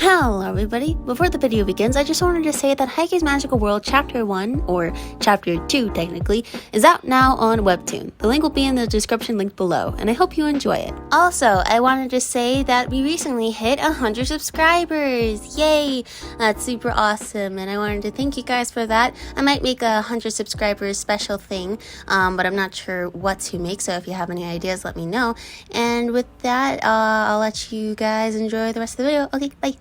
Hello everybody, before the video begins, I just wanted to say that Heike's Magical World Chapter 1, or Chapter 2 technically, is out now on Webtoon. The link will be in the description link below, and I hope you enjoy it. Also, I wanted to say that we recently hit 100 subscribers! Yay! That's super awesome, and I wanted to thank you guys for that. I might make a 100 subscribers special thing, but I'm not sure what to make, so if you have any ideas, let me know. And with that, I'll let you guys enjoy the rest of the video. Okay, bye!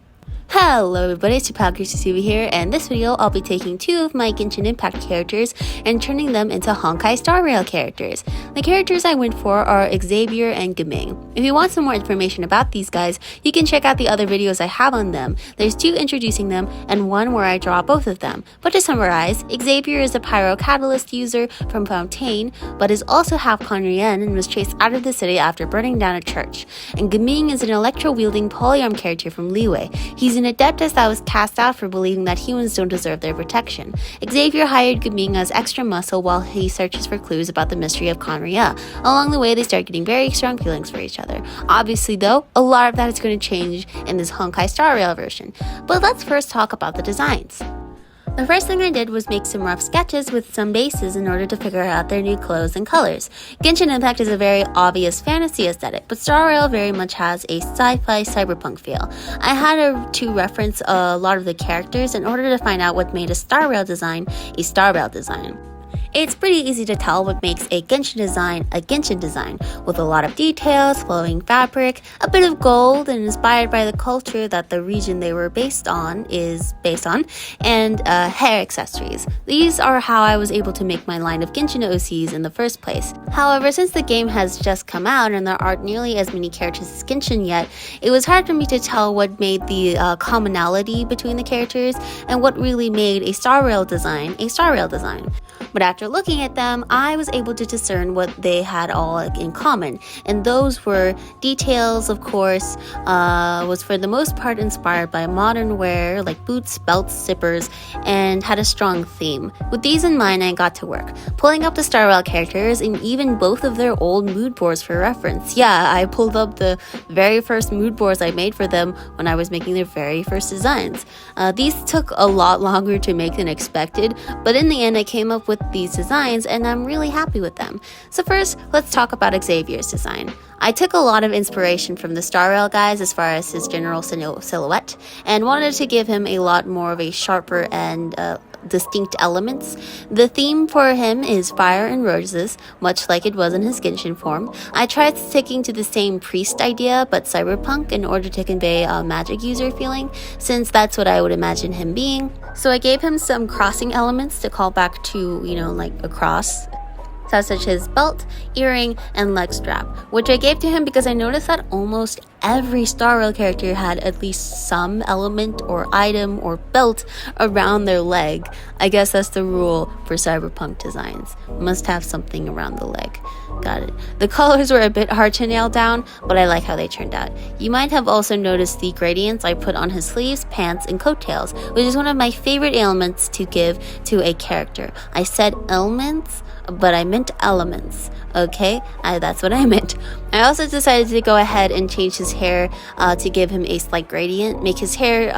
Hello everybody, it's E.V.A here, and this video I'll be taking two of my Genshin Impact characters and turning them into Honkai Star Rail characters. The characters I went for are Xavier and Gaming. If you want some more information about these guys, you can check out the other videos I have on them. There's two introducing them and one where I draw both of them. But to summarize, Xavier is a Pyro Catalyst user from Fontaine, but is also half Conrien and was chased out of the city after burning down a church. And Gaming is an electro-wielding polyarm character from E.V.A. He's an Adeptus that was cast out for believing that humans don't deserve their protection. Xavier hired Gaming as extra muscle while he searches for clues about the mystery of Conria. Along the way, they start getting very strong feelings for each other. Obviously, though, a lot of that is going to change in this Honkai Star Rail version. But let's first talk about the designs. The first thing I did was make some rough sketches with some bases in order to figure out their new clothes and colors. Genshin Impact is a very obvious fantasy aesthetic, but Star Rail very much has a sci-fi cyberpunk feel. I had to reference a lot of the characters in order to find out what made a Star Rail design a Star Rail design. It's pretty easy to tell what makes a Genshin design, with a lot of details, flowing fabric, a bit of gold, and inspired by the culture that the region they were based on, and hair accessories. These are how I was able to make my line of Genshin OCs in the first place. However, since the game has just come out and there aren't nearly as many characters as Genshin yet, it was hard for me to tell what made the commonality between the characters and what really made a Star Rail design a Star Rail design. But after looking at them, I was able to discern what they had all in common, and those were details, of course, was for the most part inspired by modern wear like boots, belts, zippers, and had a strong theme. With these in mind, I got to work, pulling up the Star Rail characters and even both of their old mood boards for reference. Yeah, I pulled up the very first mood boards I made for them when I was making their very first designs. These took a lot longer to make than expected, but in the end I came up with these designs and I'm really happy with them. So first, let's talk about Xavier's design. I took a lot of inspiration from the Star Rail guys as far as his general silhouette and wanted to give him a lot more of a sharper and distinct elements. The theme for him is fire and roses, much like it was in his Genshin form. I tried sticking to the same priest idea but cyberpunk in order to convey a magic user feeling, since that's what I would imagine him being. So I gave him some crossing elements to call back to, like a cross, such as belt, earring, and leg strap, which I gave to him because I noticed that almost every Star Rail character had at least some element or item or belt around their leg. I guess that's the rule for cyberpunk designs. Must have something around the leg. Got it. The colors were a bit hard to nail down, but I like how they turned out. You might have also noticed the gradients I put on his sleeves, pants, and coattails, which is one of my favorite elements to give to a character. I said elements, but I meant elements. Okay, that's what I meant. I also decided to go ahead and change his hair to give him a slight gradient, make his hair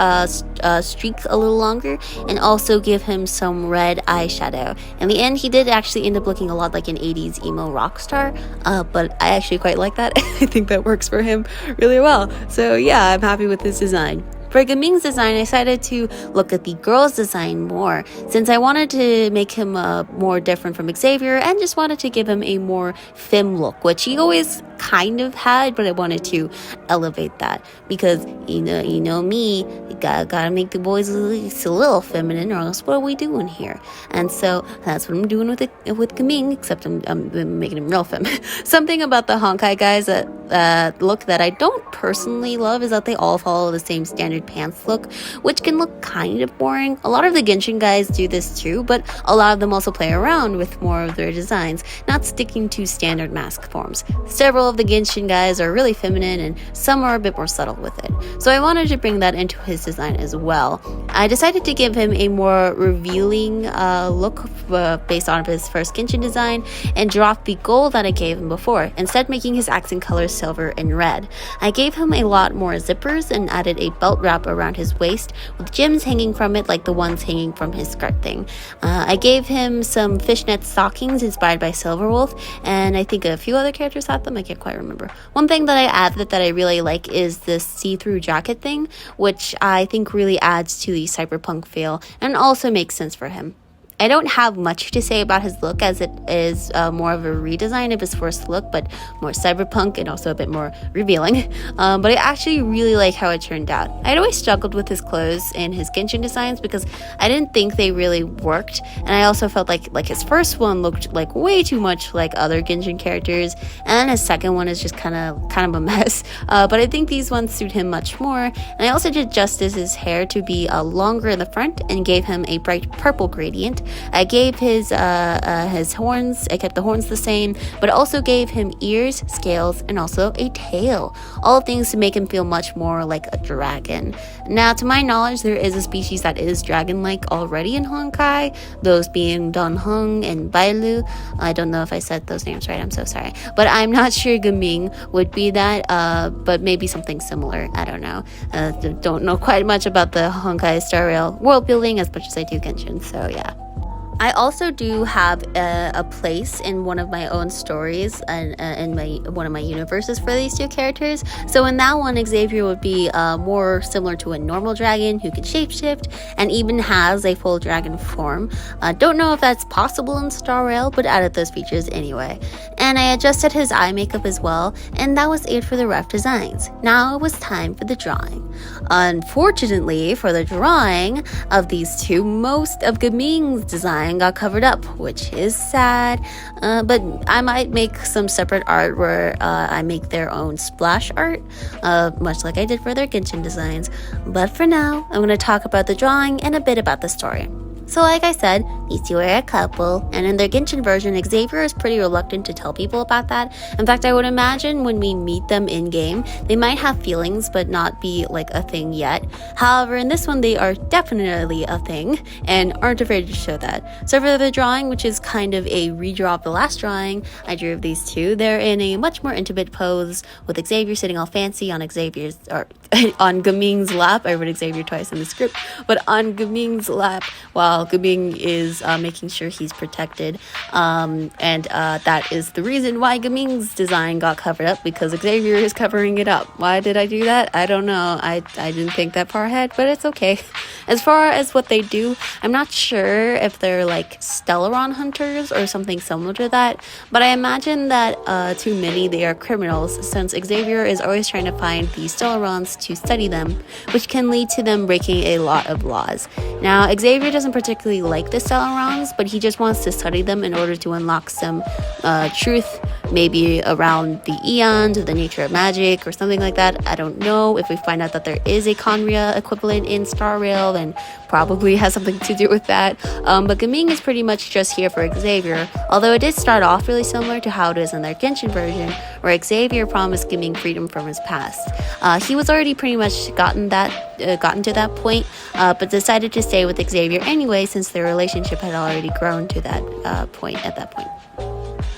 streak a little longer, and also give him some red eyeshadow. In the end, he did actually end up looking a lot like an 80s emo rock star, but I actually quite like that. I think that works for him really well. So yeah, I'm happy with this design. For Gaming's design, I decided to look at the girl's design more, since I wanted to make him more different from Xavier and just wanted to give him a more femme look, which he always kind of had, but I wanted to elevate that because you know me, you gotta make the boys at least a little feminine, or else what are we doing here? And so that's what I'm doing with Gaming, except I'm making him real femme. Something about the Honkai guys that look that I don't personally love is that they all follow the same standard pants look, which can look kind of boring. A lot of the Genshin guys do this too, but a lot of them also play around with more of their designs, not sticking to standard mask forms. Several several of the Genshin guys are really feminine and some are a bit more subtle with it. So I wanted to bring that into his design as well. I decided to give him a more revealing look based on his first Genshin design and drop the gold that I gave him before, instead making his accent colors silver and red. I gave him a lot more zippers and added a belt wrap around his waist with gems hanging from it like the ones hanging from his skirt thing. I gave him some fishnet stockings inspired by Silverwolf, and I think a few other characters had them. I can't quite remember. One thing that I added that I really like is this see-through jacket thing, which I think really adds to the cyberpunk feel and also makes sense for him. I don't have much to say about his look, as it is more of a redesign of his first look, but more cyberpunk and also a bit more revealing. But I actually really like how it turned out. I'd always struggled with his clothes and his Genshin designs because I didn't think they really worked, and I also felt like his first one looked like way too much like other Genshin characters, and then his second one is just kind of a mess. But I think these ones suit him much more, and I also did justice his hair to be longer in the front and gave him a bright purple gradient. I gave his horns, I kept the horns the same, but also gave him ears, scales, and also a tail. All things to make him feel much more like a dragon. Now, to my knowledge, there is a species that is dragon-like already in Honkai, those being Donhong and Bailu. I don't know if I said those names right, I'm so sorry. But I'm not sure Gaming would be that, but maybe something similar, I don't know. Don't know quite much about the Honkai Star Rail world building as much as I do Genshin, so yeah. I also do have a place in one of my own stories and in one of my universes for these two characters. So in that one, Xavier would be more similar to a normal dragon who can shapeshift and even has a full dragon form. Don't know if that's possible in Star Rail, but added those features anyway. And I adjusted his eye makeup as well, and that was it for the rough designs. Now it was time for the drawing. Unfortunately, for the drawing of these two, most of Gaming's design got covered up, which is sad, but I might make some separate art where I make their own splash art, much like I did for their Genshin designs. But for now, I'm going to talk about the drawing and a bit about the story. So like I said, these two are a couple, and in their Genshin version, Xavier is pretty reluctant to tell people about that. In fact, I would imagine when we meet them in-game, they might have feelings but not be like a thing yet. However, in this one, they are definitely a thing and aren't afraid to show that. So for the drawing, which is kind of a redraw of the last drawing, I drew of these two. They're in a much more intimate pose with Xavier sitting all fancy on on Gaming's lap. I wrote Xavier twice in the script, but on Gaming's lap while Gaming is making sure he's protected, and that is the reason why Gaming's design got covered up, because Xavier is covering it up. Why did I do that? I don't know. I didn't think that far ahead, but it's okay. As far as what they do, I'm not sure if they're like Stellaron hunters or something similar to that, but I imagine that to many they are criminals, since Xavier is always trying to find the Stellarons to study them, which can lead to them breaking a lot of laws. Now, Xavier doesn't particularly like the Stellarons, but he just wants to study them in order to unlock some truth, maybe around the eons or the nature of magic or something like that. I don't know. If we find out that there is a Conria equivalent in Star Rail, then probably has something to do with that. But Gaming is pretty much just here for Xavier, although it did start off really similar to how it is in their Genshin version, where Xavier promised Gaming freedom from his past. He was already pretty much gotten to that point, but decided to stay with Xavier anyway, since their relationship had already grown to that point at that point.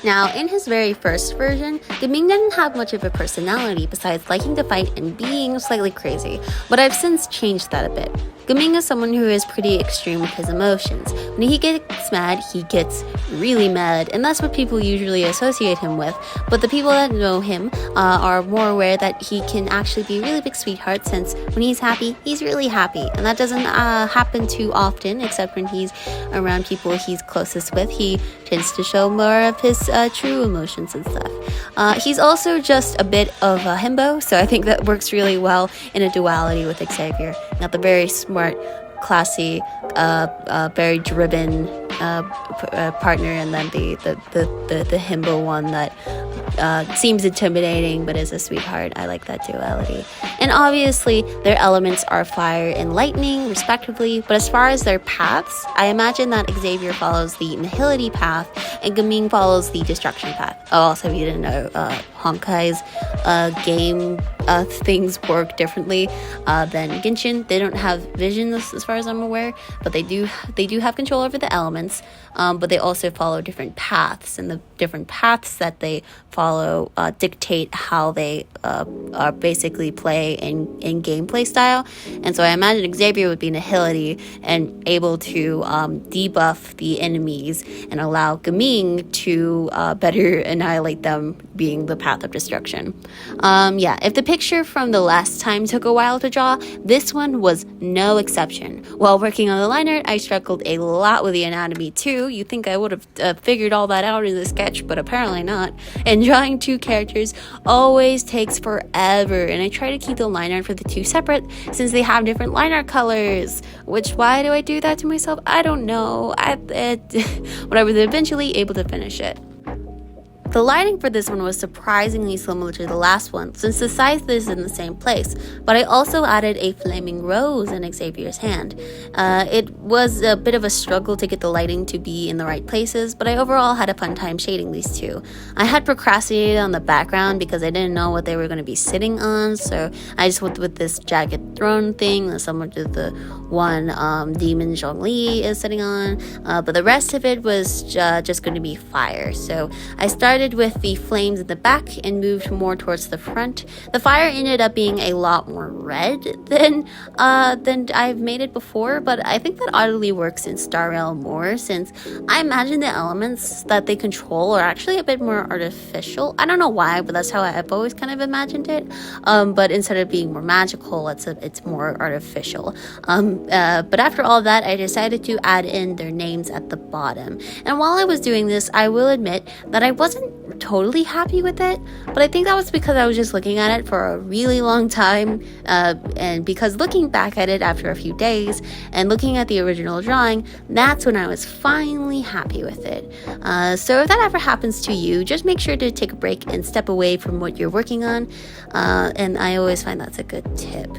Now, in his very first version, Gaming didn't have much of a personality besides liking to fight and being slightly crazy, but I've since changed that a bit. Gaming is someone who is pretty extreme with his emotions. When he gets mad, he gets really mad, and that's what people usually associate him with. But the people that know him are more aware that he can actually be a really big sweetheart, since when he's happy, he's really happy. And that doesn't happen too often, except when he's around people he's closest with. He tends to show more of his true emotions and stuff. He's also just a bit of a himbo, so I think that works really well in a duality with Xavier. Not the very smart, classy, very driven partner, and then the himbo one that seems intimidating but is a sweetheart. I like that duality. And obviously their elements are fire and lightning respectively, but as far as their paths, I imagine that Xavier follows the nihility path and Gaming follows the destruction path. Oh, also, if you didn't know, Honkai's game things work differently than Genshin. They don't have vision as far as I'm aware, but they do have control over the elements, but they also follow different paths, and the different paths that they follow dictate how they are basically play in gameplay style. And so I imagine Xavier would be nihility and able to debuff the enemies and allow Gaming to better annihilate them, being the path of destruction. Yeah, if the picture from the last time took a while to draw, this one was no exception. While working on the line art, I struggled a lot with the anatomy too. You'd think I would have figured all that out in the sketch, but apparently not. And drawing two characters always takes forever, and I try to keep the line art for the two separate since they have different line art colors. Why do I do that to myself? I don't know. But I was eventually able to finish it. The lighting for this one was surprisingly similar to the last one, since the size is in the same place, but I also added a flaming rose in Xavier's hand. It was a bit of a struggle to get the lighting to be in the right places, but I overall had a fun time shading these two. I had procrastinated on the background because I didn't know what they were going to be sitting on, so I just went with this jagged throne thing, similar to the one Demon Zhongli is sitting on, but the rest of it was just going to be fire. So I started with the flames in the back and moved more towards the front. The fire ended up being a lot more red than I've made it before, but I think that oddly works in Star Rail more, since I imagine the elements that they control are actually a bit more artificial. I don't know why, but that's how I've always kind of imagined it. But instead of being more magical, it's more artificial. But after all that, I decided to add in their names at the bottom. And while I was doing this, I will admit that I wasn't totally happy with it, but I think that was because I was just looking at it for a really long time, and because looking back at it after a few days and looking at the original drawing, that's when I was finally happy with it. So if that ever happens to you, just make sure to take a break and step away from what you're working on, and I always find that's a good tip.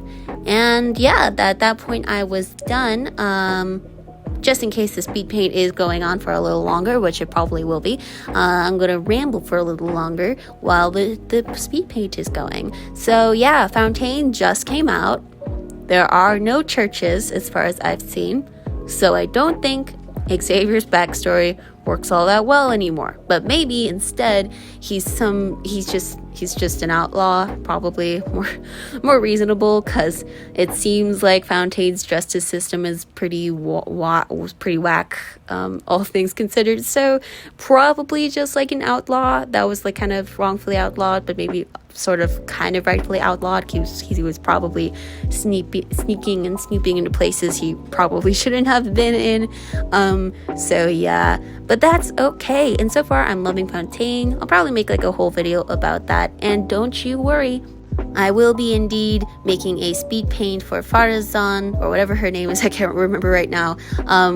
And yeah, at that point I was done. Just in case the speed paint is going on for a little longer, which it probably will be, I'm going to ramble for a little longer while the speed paint is going. So yeah, Fontaine just came out. There are no churches as far as I've seen, so I don't think Xavier's backstory works all that well anymore. But maybe instead he's just an outlaw, probably more reasonable, because it seems like Fontaine's justice system is pretty whack, all things considered. So probably just like an outlaw that was like kind of wrongfully outlawed, but maybe sort of kind of rightfully outlawed. He was probably sneaking and snooping into places he probably shouldn't have been in. So yeah, but that's okay. And so far I'm loving Fontaine. I'll probably make like a whole video about that, and don't you worry, I will be indeed making a speed paint for Farazan, or whatever her name is, I can't remember right now,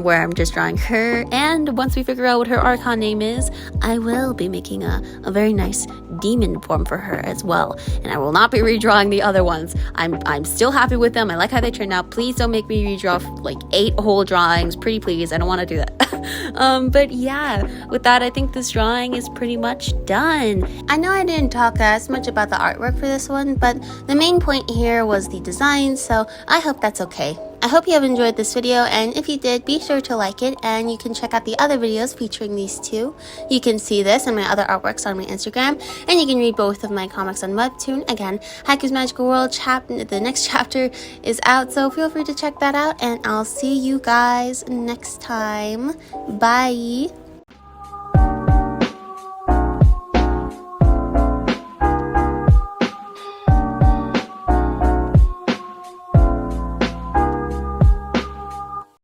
where I'm just drawing her, and once we figure out what her Archon name is, I will be making a very nice demon form for her as well, and I will not be redrawing the other ones. I'm still happy with them. I like how they turned out. Please don't make me redraw like 8 whole drawings, pretty please. I don't want to do that. But yeah, with that, I think this drawing is pretty much done. I know I didn't talk as much about the artwork for this one, but the main point here was the design, so I hope that's okay. I hope you have enjoyed this video, and if you did, be sure to like it, and you can check out the other videos featuring these two. You can see this and my other artworks on my Instagram, and you can read both of my comics on Webtoon. Again, Haiku's Magical World the next chapter is out, so feel free to check that out, and I'll see you guys next time. Bye!